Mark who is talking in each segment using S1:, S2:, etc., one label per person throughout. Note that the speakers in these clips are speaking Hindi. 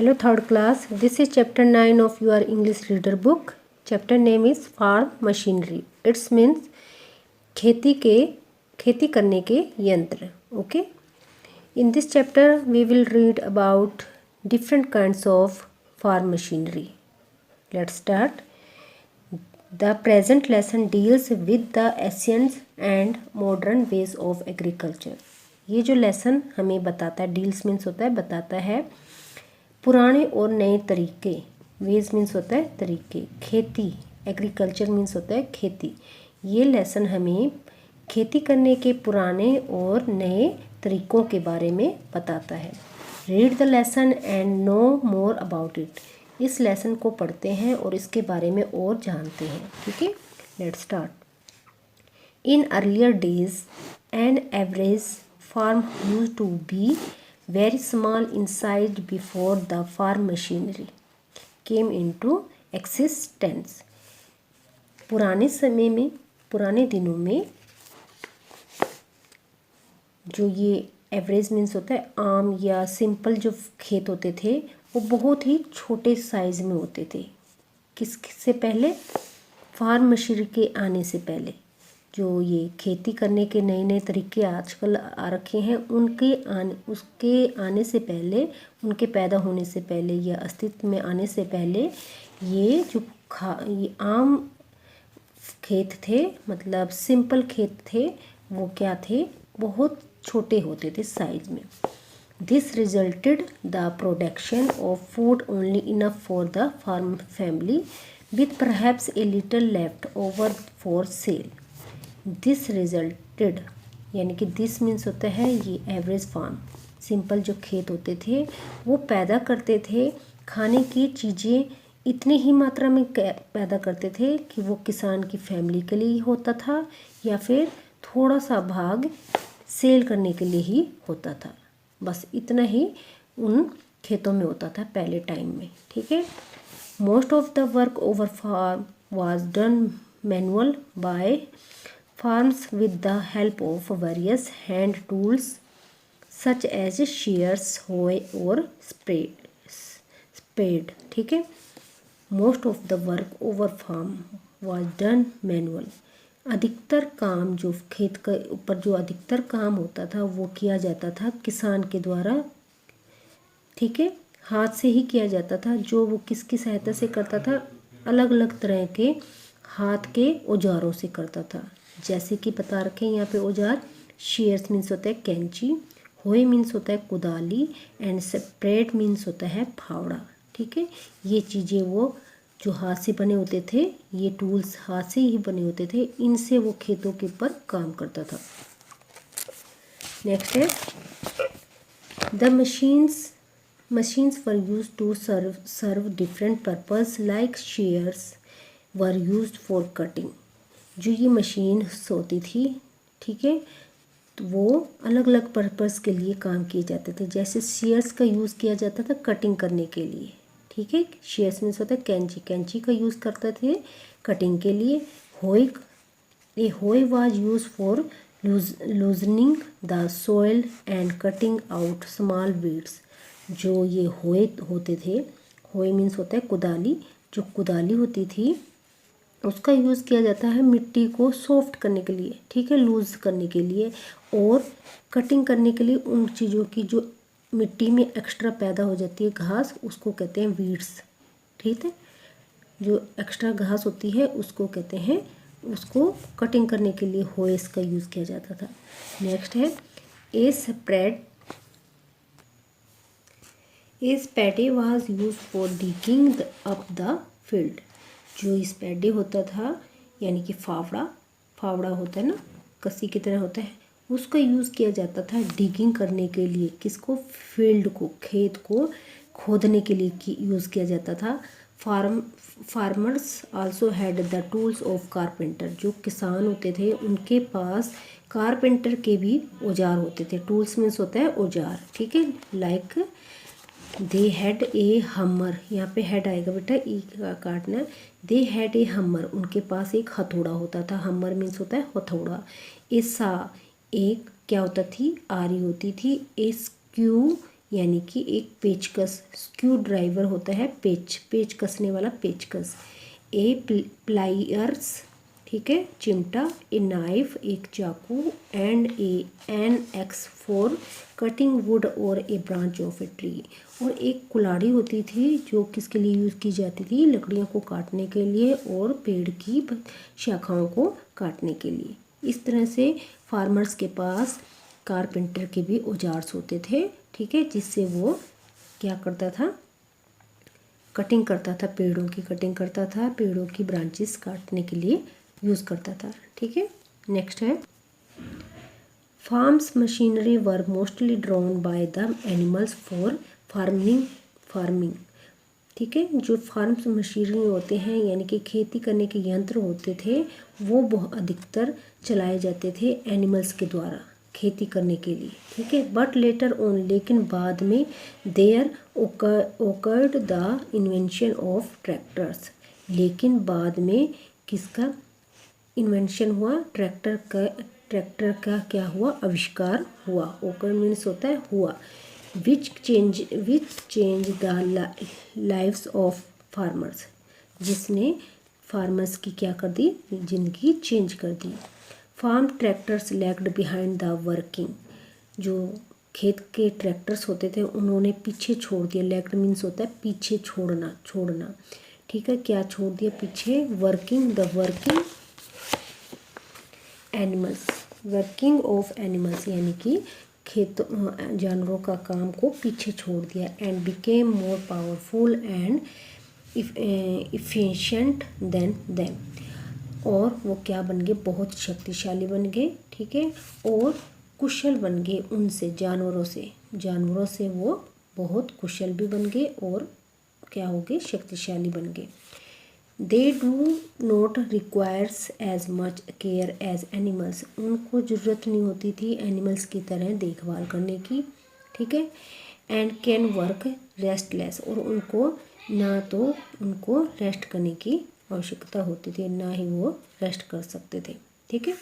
S1: Hello third class, this is chapter 9 of your English reader book. Chapter name is farm machinery. It means खेती करने के यंत्र. Okay. In this chapter we will read about different kinds of farm machinery. Let's start. The present lesson deals with the ancient and modern ways of agriculture. ये जो लेसन हमें बताता है, डील्स मीन्स होता है बताता है पुराने और नए तरीके. वेज मीन्स होता है तरीके. खेती, एग्रीकल्चर मीन्स होता है खेती. ये लेसन हमें खेती करने के पुराने और नए तरीकों के बारे में बताता है. Read the lesson and know more about it. इस लेसन को पढ़ते हैं और इसके बारे में और जानते हैं. ठीक है, let's start. In earlier days an average farm used to be very small in size before the farm machinery came into existence. पुराने समय में, पुराने दिनों में जो ये एवरेज मीन्स होता है आम या सिंपल जो खेत होते थे वो बहुत ही छोटे साइज में होते थे. किससे पहले? फार्म मशीनरी के आने से पहले. जो ये खेती करने के नए नए तरीके आजकल आ रखे हैं उसके आने से पहले, उनके पैदा होने से पहले या अस्तित्व में आने से पहले ये जो ये आम खेत थे, मतलब सिंपल खेत थे, वो क्या थे? बहुत छोटे होते थे साइज में. This resulted the production of food only enough for the farm family with perhaps a little left over for sale. This resulted यानी कि दिस मीन्स होता है ये एवरेज फार्म. सिंपल जो खेत होते थे वो पैदा करते थे खाने की चीज़ें इतनी ही मात्रा में पैदा करते थे कि वो किसान की फैमिली के लिए होता था या फिर थोड़ा सा भाग सेल करने के लिए ही होता था. बस इतना ही उन खेतों में होता था पहले टाइम में. ठीक है. Most of the work over farm was done manual by farms with the help of various hand tools such as shears, hoe or spade. ठीक है. Most of the work over farm was done manual. अधिकतर काम जो खेत के ऊपर जो अधिकतर काम होता था वो किया जाता था किसान के द्वारा. ठीक है, हाथ से ही किया जाता था. जो वो किसकी सहायता से करता था? अलग अलग तरह के हाथ के औजारों से करता था. जैसे कि बता रखे हैं यहाँ पे औजार. शेयर्स मीन्स होता है कैंची, होए मीन्स होता है कुदाली एंड स्प्रेड मीन्स होता है फावड़ा. ठीक है, ये चीज़ें वो जो हाथ से बने होते थे, ये टूल्स हाथ से ही बने होते थे, इनसे वो खेतों के ऊपर काम करता था. नेक्स्ट है the machines were used to serve different purpose like shears were used for cutting. जो ये मशीन्स होती थी, ठीक है, तो वो अलग अलग पर्पस के लिए काम किए जाते थे. जैसे शेयर्स का यूज़ किया जाता था कटिंग करने के लिए. ठीक है, शेयर्स मीन्स होता है कैंची, कैंची का यूज़ करते थे कटिंग के लिए. होए was use for loosening the soil and cutting out small weeds. जो ये होए होते थे, होए मीन्स होता है कुदाली. जो कुदाली होती थी उसका यूज़ किया जाता है मिट्टी को सॉफ्ट करने के लिए. ठीक है, लूज़ करने के लिए और कटिंग करने के लिए. उन चीज़ों की जो मिट्टी में एक्स्ट्रा पैदा हो जाती है घास, उसको कहते हैं वीड्स. ठीक है, जो एक्स्ट्रा घास होती है उसको कहते हैं, उसको कटिंग करने के लिए होएस का यूज़ किया जाता था. नेक्स्ट है a spade was use for digging up the field. जो स्पैडे होता था यानी कि फावड़ा होता है ना, कसी की तरह होता है, उसका यूज़ किया जाता था डिगिंग करने के लिए. किसको? फील्ड को, खेत को खोदने के लिए यूज़ किया जाता था. Farmers also had the tools of carpenter. जो किसान होते थे उनके पास कारपेंटर के भी औजार होते थे. टूल्स मीन्स होता है औजार. ठीक है, लाइक दे हैड ए हमर. यहाँ पे हेड आएगा बेटा, ई का काटना. दे हैड ए हमर. उनके पास एक हथौड़ा होता था. हमर मीन्स होता है हथौड़ा. ए सा, एक क्या होता थी? आरी होती थी. ए स्क्यू, यानी कि एक पेचकस, स्क्रू ड्राइवर होता है पेच कसने वाला पेचकस, ए प्लायर्स, ठीक है, चिमटा, ए नाइफ, एक चाकू, and an axe for cutting wood और a branch of a tree. और एक कुल्हाड़ी होती थी जो किसके लिए यूज़ की जाती थी, लकड़ियों को काटने के लिए और पेड़ की शाखाओं को काटने के लिए। इस तरह से फार्मर्स के पास कारपेंटर के भी औजार्स होते थे, ठीक है, जिससे वो क्या करता था, कटिंग करता था, पेड़ों की कटिंग करता था, पेड़ों की ब्रांचेस काटने के लिए यूज़ करता था, ठीक है। नेक्स्ट है farms machinery were mostly drawn by the animals for farming, ठीक है। जो फार्म्स मशीनरी होते हैं यानी कि खेती करने के यंत्र होते थे वो बहुत अधिकतर चलाए जाते थे एनिमल्स के द्वारा खेती करने के लिए, ठीक है। बट लेटर ऑन, लेकिन बाद में there occurred the invention of tractors, लेकिन बाद में किसका इन्वेंशन हुआ, ट्रैक्टर का क्या हुआ, आविष्कार हुआ। ओकर मीन्स होता है हुआ, which change the lives of farmers, जिसने फार्मर्स की क्या कर दी, जिंदगी चेंज कर दी। Farm tractors lagged behind the working, जो खेत के ट्रैक्टर्स होते थे उन्होंने पीछे छोड़ दिया। लैग्ड मीन्स होता है पीछे छोड़ना, ठीक है। क्या छोड़ दिया पीछे, working animals, working of animals यानी कि जानवरों का काम को पीछे छोड़ दिया। And became more powerful and efficient then them, और वो क्या बन गए, बहुत शक्तिशाली बन गए, ठीक है, और कुशल बन गए उनसे, जानवरों से वो बहुत कुशल भी बन गए और क्या हो गए, शक्तिशाली बन गए। They do not requires as much care as animals, उनको ज़रूरत नहीं होती थी एनिमल्स की तरह देखभाल करने की, ठीक है। एंड कैन वर्क रेस्टलेस, और उनको रेस्ट करने की आवश्यकता होती थी, ना ही वो रेस्ट कर सकते थे, ठीक है।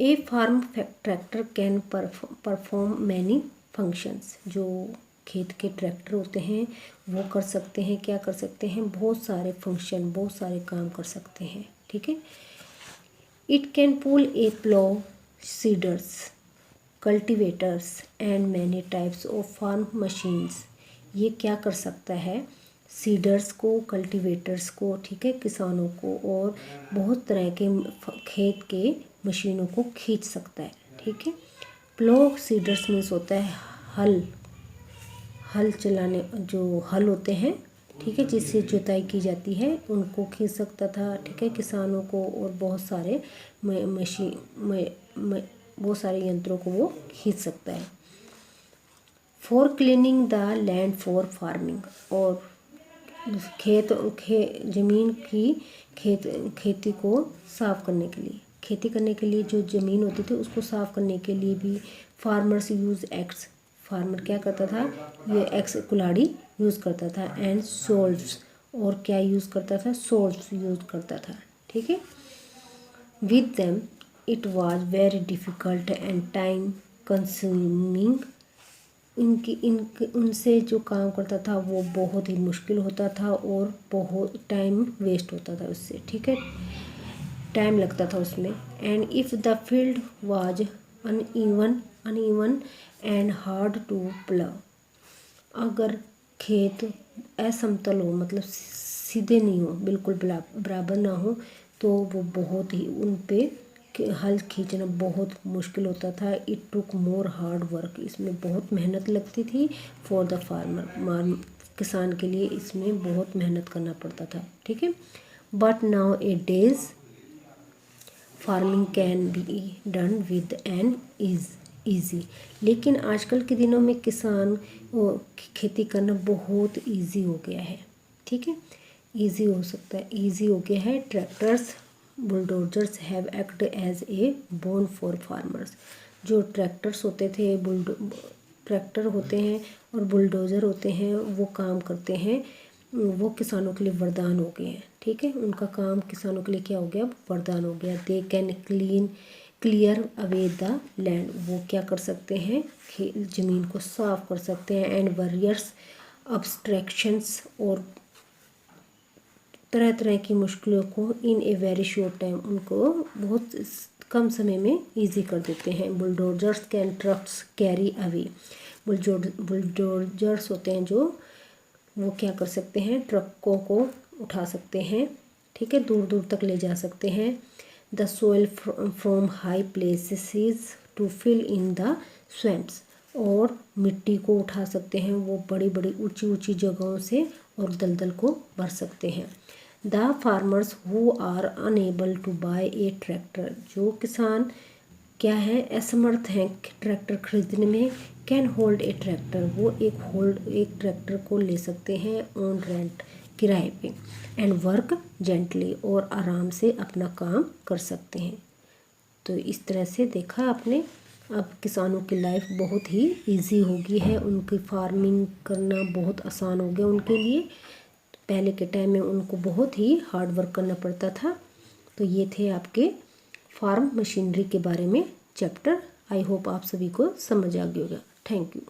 S1: A farm tractor can perform many functions, जो खेत के ट्रैक्टर होते हैं वो कर सकते हैं, क्या कर सकते हैं, बहुत सारे फंक्शन, बहुत सारे काम कर सकते हैं, ठीक है। It can pull a plough, seeders, cultivators and many types of farm machines, ये क्या कर सकता है, सीडर्स को, कल्टीवेटर्स को, ठीक है, किसानों को, और बहुत तरह के खेत के मशीनों को खींच सकता है, ठीक है। प्लो सीडर्स मीन्स होता है हल चलाने, जो हल होते हैं, ठीक है, जिससे जुताई की जाती है, उनको खींच सकता था, ठीक है, किसानों को, और बहुत सारे बहुत सारे यंत्रों को वो खींच सकता है। For cleaning the land for farming, और जमीन की खेती को साफ करने के लिए, खेती करने के लिए जो ज़मीन होती थी उसको साफ करने के लिए भी फार्मर्स यूज़ एक्स, फार्मर क्या करता था, ये एक्स कुल्हाड़ी यूज़ करता था। एंड सोल्व्स, और क्या यूज़ करता था, सोल्व्स यूज़ करता था, ठीक है। With them it was very difficult and time consuming, उनसे जो काम करता था वो बहुत ही मुश्किल होता था और बहुत टाइम वेस्ट होता था उससे, ठीक है, टाइम लगता था उसमें। And if the field was uneven and hard to plough, अगर खेत असमतल हो, मतलब सीधे नहीं हो, बिल्कुल बराबर ना हो, तो वो बहुत ही उन पे हल खींचना बहुत मुश्किल होता था। It took more hard work, इसमें बहुत मेहनत लगती थी। फॉर द फार्मर, किसान के लिए इसमें बहुत मेहनत करना पड़ता था, ठीक है। But now A days farming can be done with an easy, लेकिन आजकल के दिनों में किसान खेती करना बहुत ईजी हो गया है, ठीक है, ईजी हो सकता है, ईजी हो गया है। Tractors bulldozers have act as a boon for farmers, जो ट्रैक्टर्स होते थे, ट्रैक्टर होते हैं और बुलडोज़र होते हैं, वो काम करते हैं, वो किसानों के लिए वरदान हो गए हैं, ठीक है, उनका काम किसानों के लिए क्या हो गया, वरदान हो गया। They can clear away the land, वो क्या कर सकते हैं, ज़मीन को साफ कर सकते हैं। एंड वरियर्स अब्स्ट्रैक्शंस, और तरह तरह की मुश्किलों को इन ए वेरी शॉर्ट टाइम, उनको बहुत कम समय में इजी कर देते हैं। Bulldozers can trucks carry away, bulldozers होते हैं जो, वो क्या कर सकते हैं, ट्रकों को उठा सकते हैं, ठीक है, दूर दूर तक ले जा सकते हैं। The soil from high places to fill in the swamps, और मिट्टी को उठा सकते हैं वो बड़ी बड़ी ऊंची ऊंची जगहों से, और दलदल को भर सकते हैं। The farmers who are unable to buy a tractor, जो किसान क्या है, असमर्थ हैं ट्रैक्टर खरीदने में, कैन होल्ड ए ट्रैक्टर, वो एक ट्रैक्टर को ले सकते हैं ऑन रेंट, किराए पे। एंड वर्क जेंटली, और आराम से अपना काम कर सकते हैं। तो इस तरह से देखा आपने, अब किसानों की लाइफ बहुत ही इजी हो गई है, उनकी फार्मिंग करना बहुत आसान हो गया उनके लिए। पहले के टाइम में उनको बहुत ही हार्ड वर्क करना पड़ता था। तो ये थे आपके फार्म मशीनरी के बारे में चैप्टर। आई होप आप सभी को समझ आ गया होगा। Thank you.